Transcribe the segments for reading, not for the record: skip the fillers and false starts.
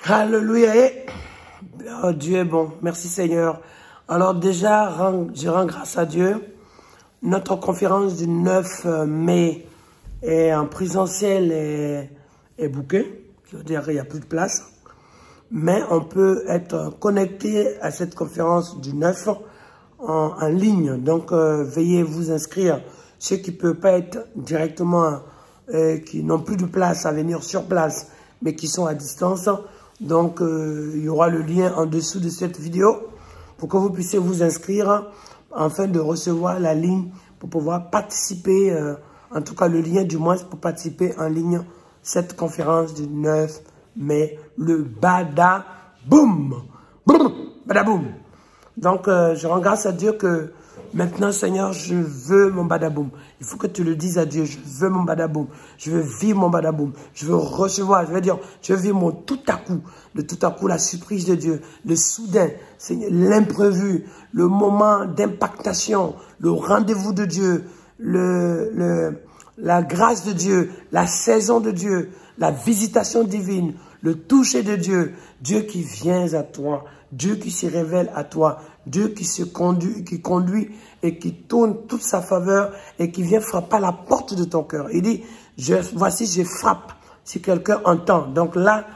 Alléluia. Oh, Dieu est bon. Merci Seigneur. Alors déjà, je rends grâce à Dieu. Notre conférence du 9 mai est en présentiel et bouquée. Je veux dire, il n'y a plus de place. Mais on peut être connecté à cette conférence du 9 en ligne. Donc, veuillez vous inscrire. Ceux qui ne peuvent pas être directement, qui n'ont plus de place à venir sur place, mais qui sont à distance. Donc, il y aura le lien en dessous de cette vidéo pour que vous puissiez vous inscrire afin de recevoir la ligne pour pouvoir participer, en tout cas le lien du moins pour participer en ligne cette conférence du 9 mai, le Badaboum. Badaboum. Donc, je rends grâce à Dieu que maintenant, Seigneur, je veux mon badaboum. Il faut que tu le dises à Dieu, je veux mon badaboum. Je veux vivre mon badaboum. Je veux recevoir, je veux dire, je veux vivre mon tout à coup. Le tout à coup, la surprise de Dieu, le soudain, l'imprévu, le moment d'impactation, le rendez-vous de Dieu, la grâce de Dieu, la saison de Dieu, la visitation divine, le toucher de Dieu, Dieu qui vient à toi, Dieu qui se révèle à toi, Dieu qui conduit et qui tourne toute sa faveur et qui vient frapper à la porte de ton cœur. Il dit, voici, je frappe si quelqu'un entend. Donc là,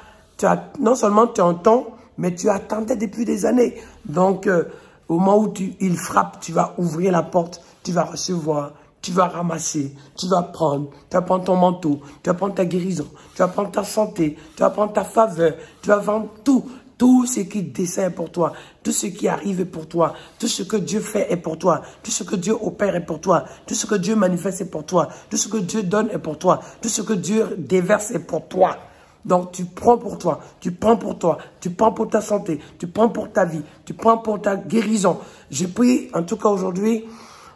non seulement tu entends, mais tu attendais depuis des années. Donc, au moment où il frappe, tu vas ouvrir la porte, tu vas recevoir, tu vas ramasser, tu vas prendre ton manteau, tu vas prendre ta guérison, tu vas prendre ta santé, tu vas prendre ta faveur, tu vas prendre tout ce qui descend pour toi, tout ce qui arrive est pour toi, tout ce que Dieu fait est pour toi, tout ce que Dieu opère est pour toi, tout ce que Dieu manifeste est pour toi, tout ce que Dieu donne est pour toi, tout ce que Dieu déverse est pour toi. Donc tu prends pour toi, tu prends pour toi, tu prends pour ta santé, tu prends pour ta vie, tu prends pour ta guérison. Je prie, en tout cas aujourd'hui,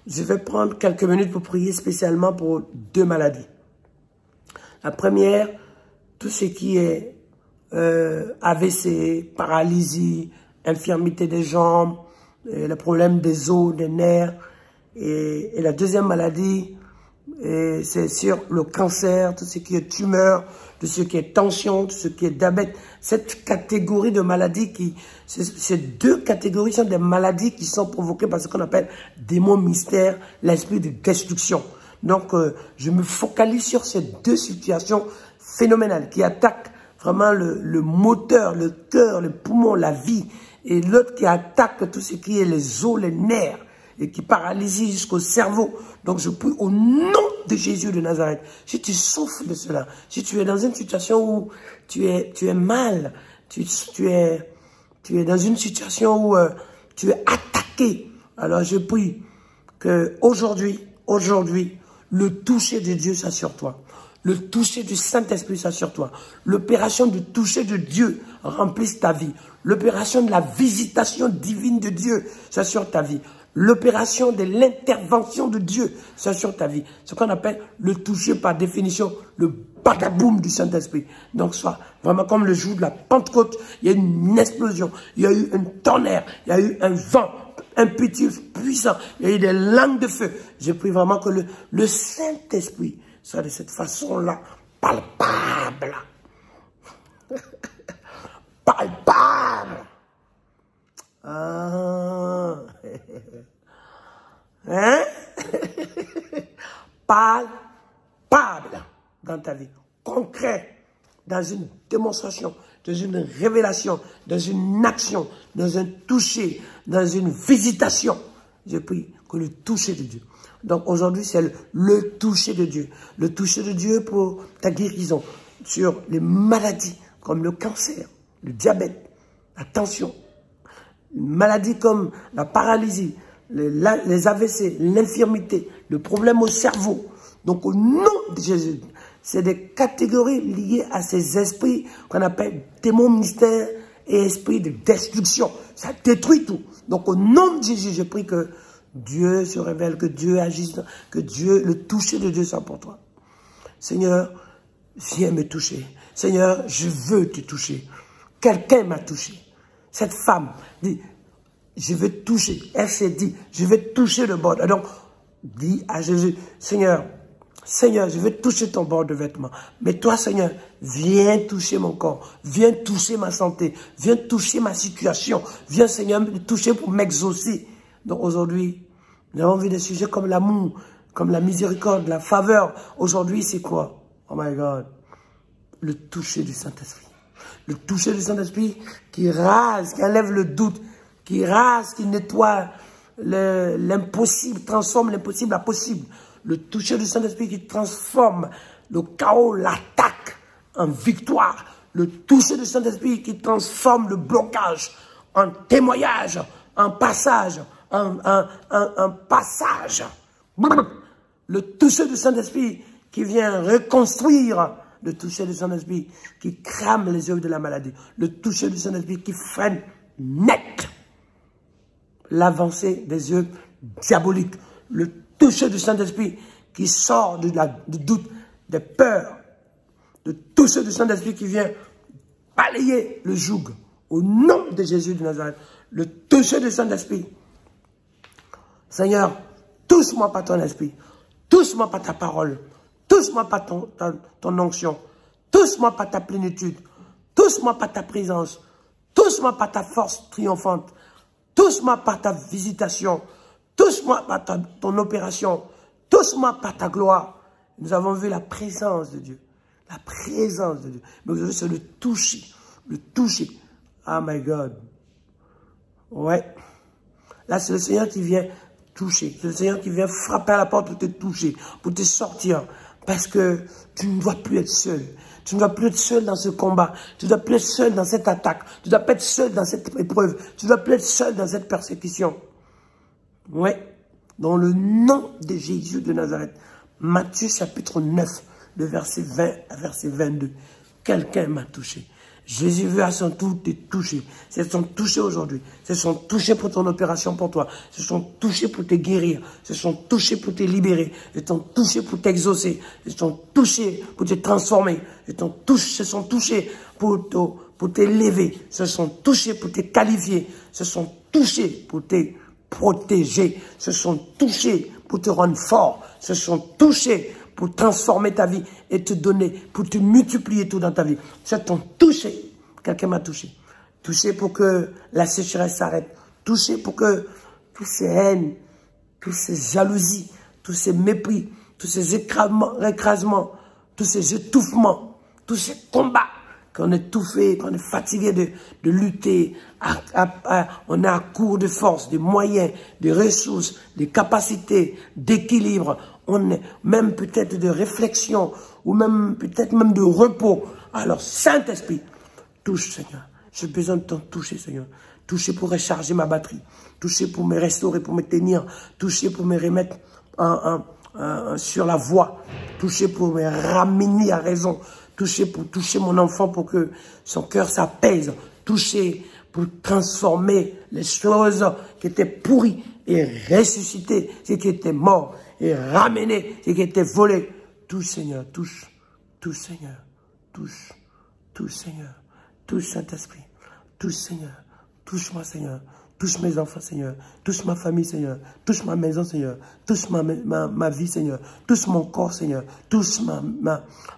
je vais prendre quelques minutes pour prier spécialement pour 2 maladies. La première, tout ce qui est AVC, paralysie, infirmité des jambes, le problème des os, des nerfs. Et la deuxième maladie, c'est sur le cancer, tout ce qui est tumeur, tout ce qui est tension, tout ce qui est diabète. Cette catégorie de maladies, ces 2 catégories sont des maladies qui sont provoquées par ce qu'on appelle démon mystère, l'esprit de destruction. Donc, je me focalise sur ces 2 situations phénoménales qui attaquent vraiment le moteur, le cœur, le poumon, la vie. Et l'autre qui attaque tout ce qui est les os, les nerfs et qui paralyse jusqu'au cerveau. Donc je prie au nom de Jésus de Nazareth. Si tu souffres de cela, si tu es dans une situation où tu es mal, tu es dans une situation où tu es attaqué, alors je prie que aujourd'hui, le toucher de Dieu soit sur toi. Le toucher du Saint-Esprit soit sur toi. L'opération du toucher de Dieu remplisse ta vie. L'opération de la visitation divine de Dieu soit sur ta vie. L'opération de l'intervention de Dieu soit sur ta vie. Ce qu'on appelle le toucher par définition, le badaboum du Saint-Esprit. Donc soit vraiment comme le jour de la Pentecôte, il y a eu une explosion, il y a eu un tonnerre, il y a eu un vent impétueux, puissant, il y a eu des langues de feu. Je prie vraiment que le Saint-Esprit soit de cette façon-là, palpable. Palpable. Ah. Hein? Palpable dans ta vie. Concret. Dans une démonstration, dans une révélation, dans une action, dans un toucher, dans une visitation. Je prie que le toucher de Dieu. Donc aujourd'hui, c'est le toucher de Dieu. Le toucher de Dieu pour ta guérison sur les maladies comme le cancer, le diabète, la tension. Une maladie comme la paralysie, les AVC, l'infirmité, le problème au cerveau. Donc au nom de Jésus, c'est des catégories liées à ces esprits qu'on appelle démons mystères et esprits de destruction. Ça détruit tout. Donc au nom de Jésus, je prie que Dieu se révèle, que Dieu agisse, que Dieu, le toucher de Dieu soit pour toi. Seigneur, viens me toucher. Seigneur, je veux te toucher. Quelqu'un m'a touché. Cette femme dit, je veux toucher. Elle s'est dit, je veux toucher le bord. Donc, dis à Jésus, Seigneur, Seigneur, je veux toucher ton bord de vêtement. Mais toi, Seigneur, viens toucher mon corps. Viens toucher ma santé. Viens toucher ma situation. Viens, Seigneur, me toucher pour m'exaucer. Donc aujourd'hui, nous avons vu des sujets comme l'amour, comme la miséricorde, la faveur. Aujourd'hui, c'est quoi? Oh my God. Le toucher du Saint-Esprit. Le toucher du Saint-Esprit qui rase, qui enlève le doute, qui rase, qui nettoie l'impossible, transforme l'impossible en possible. Le toucher du Saint-Esprit qui transforme le chaos, l'attaque en victoire. Le toucher du Saint-Esprit qui transforme le blocage en témoignage, en passage, en passage. Le toucher du Saint-Esprit qui vient reconstruire. Le toucher du Saint-Esprit qui crame les œuvres de la maladie. Le toucher du Saint-Esprit qui freine net l'avancée des œuvres diaboliques. Le toucher du Saint-Esprit qui sort du doute, des peurs. Le toucher du Saint-Esprit qui vient balayer le joug. Au nom de Jésus de Nazareth. Le toucher du Saint-Esprit. Seigneur, touche-moi par ton esprit. Touche-moi par ta parole. Touche-moi par ton onction. Touche-moi par ta plénitude. Touche-moi par ta présence. Touche-moi par ta force triomphante. Touche-moi par ta visitation. Touche-moi par ton opération. Touche-moi par ta gloire. Nous avons vu la présence de Dieu. La présence de Dieu. Mais aujourd'hui, c'est le toucher. Le toucher. Oh my God. Ouais. Là, c'est le Seigneur qui vient toucher. C'est le Seigneur qui vient frapper à la porte pour te toucher, pour te sortir. Parce que tu ne dois plus être seul. Tu ne dois plus être seul dans ce combat. Tu ne dois plus être seul dans cette attaque. Tu ne dois pas être seul dans cette épreuve. Tu ne dois plus être seul dans cette persécution. Oui. Dans le nom de Jésus de Nazareth. Matthieu chapitre 9, de verset 20 à verset 22. Quelqu'un m'a touché. Jésus veut à son tour te toucher. C'est son toucher aujourd'hui. C'est son toucher pour ton opération pour toi. C'est son toucher pour te guérir. C'est son toucher pour te libérer. C'est son toucher pour t'exaucer. C'est son toucher pour te transformer. C'est son toucher pour t'élever. C'est son toucher pour te qualifier. C'est son toucher pour te protéger. C'est son toucher pour te rendre fort. C'est son toucher pour transformer ta vie et te donner, pour te multiplier tout dans ta vie. C'est ton toucher. Quelqu'un m'a touché. Touché pour que la sécheresse s'arrête. Touché pour que toutes ces haines, toutes ces jalousies, tous ces mépris, tous ces écrasements, tous ces étouffements, tous ces combats qu'on est étouffé, qu'on est fatigué de lutter, on est à court de force, de moyens, de ressources, de capacités, d'équilibre, on est même peut-être de réflexion, ou même peut-être même de repos. Alors, Saint-Esprit, touche, Seigneur. J'ai besoin de t'en toucher, Seigneur. Toucher pour recharger ma batterie. Toucher pour me restaurer, pour me tenir. Toucher pour me remettre sur la voie. Toucher pour me ramener à raison. Toucher pour toucher mon enfant pour que son cœur s'apaise. Toucher pour transformer les choses qui étaient pourries et ressusciter ce qui était mort et ramener ce qui était volé. Touche, Seigneur, touche. Touche, Seigneur. Touche. Touche, Seigneur. Touche, Saint-Esprit. Touche, Seigneur. Touche-moi, Seigneur. Touche mes enfants, Seigneur. Touche ma famille, Seigneur. Touche ma maison, Seigneur. Touche ma vie, Seigneur. Touche mon corps, Seigneur. Touche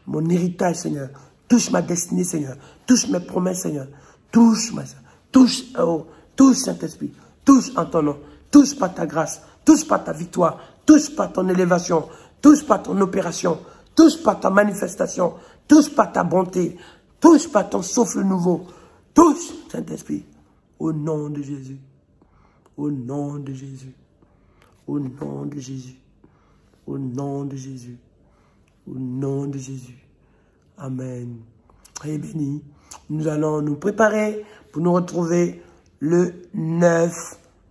mon héritage, Seigneur. Touche ma destinée, Seigneur. Touche mes promesses, Seigneur. Touche, touche, touche, Saint-Esprit. Touche en ton nom. Touche par ta grâce. Touche par ta victoire. Touche par ton élévation. Touche par ton opération. Touche par ta manifestation. Touche par ta bonté. Touche par ton souffle nouveau. Touche, Saint-Esprit. Au nom de Jésus. Au nom de Jésus. Au nom de Jésus. Au nom de Jésus. Au nom de Jésus. Amen. Et béni. Nous allons nous préparer pour nous retrouver le 9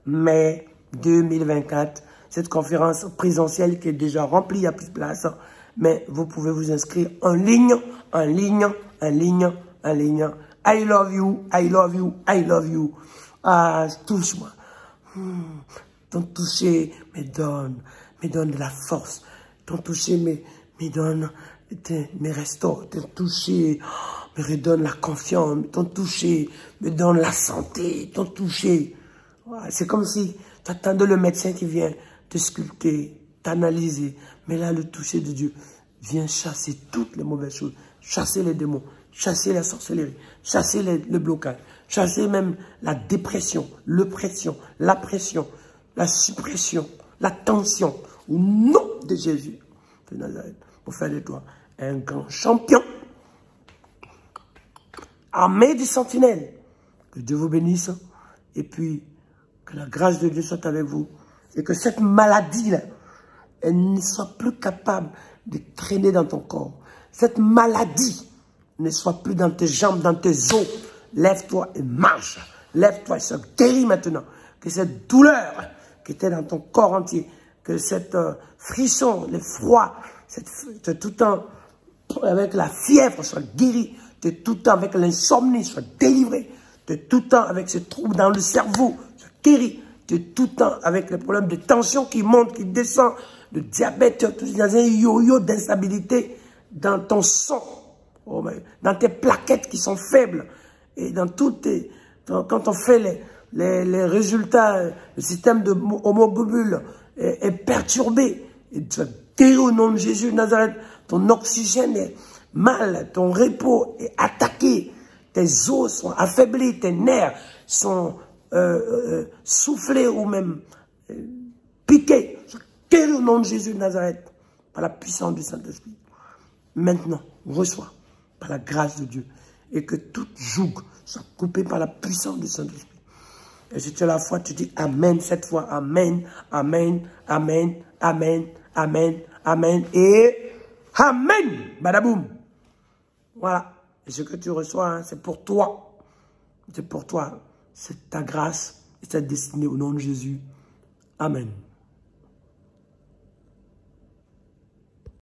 mai 2024. Cette conférence présentielle qui est déjà remplie, il n'y a plus de place. Mais vous pouvez vous inscrire en ligne, en ligne, en ligne, en ligne. I love you, I love you, I love you. Ah, touche-moi. Ton toucher me donne de la force. Ton toucher me restaure. Ton toucher me redonne la confiance. Ton toucher me donne la santé. Ton toucher, c'est comme si tu attendais le médecin qui vient te sculpter. t'analyser. Mais là, le toucher de Dieu vient chasser toutes les mauvaises choses. Chasser les démons, chasser la sorcellerie, chasser le blocage, chasser même la dépression, l'oppression, la pression, la suppression, la tension. Au nom de Jésus de Nazareth, pour faire de toi un grand champion. Armée des sentinelles. Que Dieu vous bénisse. Et puis, que la grâce de Dieu soit avec vous. Et que cette maladie-là, elle ne soit plus capable de traîner dans ton corps. Cette maladie ne soit plus dans tes jambes, dans tes os. Lève-toi et marche. Lève-toi et sois guéri maintenant. Que cette douleur qui était dans ton corps entier, que cette frisson, le froid, tout le temps avec la fièvre soit guéri. De tout le temps avec l'insomnie soit délivré. De tout le temps avec ce trouble dans le cerveau soit guéri. De tout le temps avec les problèmes de tension qui montent, qui descendent, de diabète, dans un yo-yo d'instabilité dans ton sang, dans tes plaquettes qui sont faibles. Et dans toutes tes... Quand on fait les résultats, le système de homoglobule est perturbé. Et tu vas guérir au nom de Jésus de Nazareth. Ton oxygène est mal, ton repos est attaqué. Tes os sont affaiblis, tes nerfs sont soufflés ou même piqués. Guéris au nom de Jésus de Nazareth par la puissance du Saint-Esprit. Maintenant, reçois par la grâce de Dieu et que toute joug soit coupée par la puissance du Saint-Esprit. Et si tu as la foi, tu dis Amen cette fois. Amen, Amen, Amen, Amen, Amen, Amen et Amen. Badaboum. Voilà. Et ce que tu reçois, hein, c'est pour toi. C'est pour toi. C'est ta grâce et ta destinée au nom de Jésus. Amen.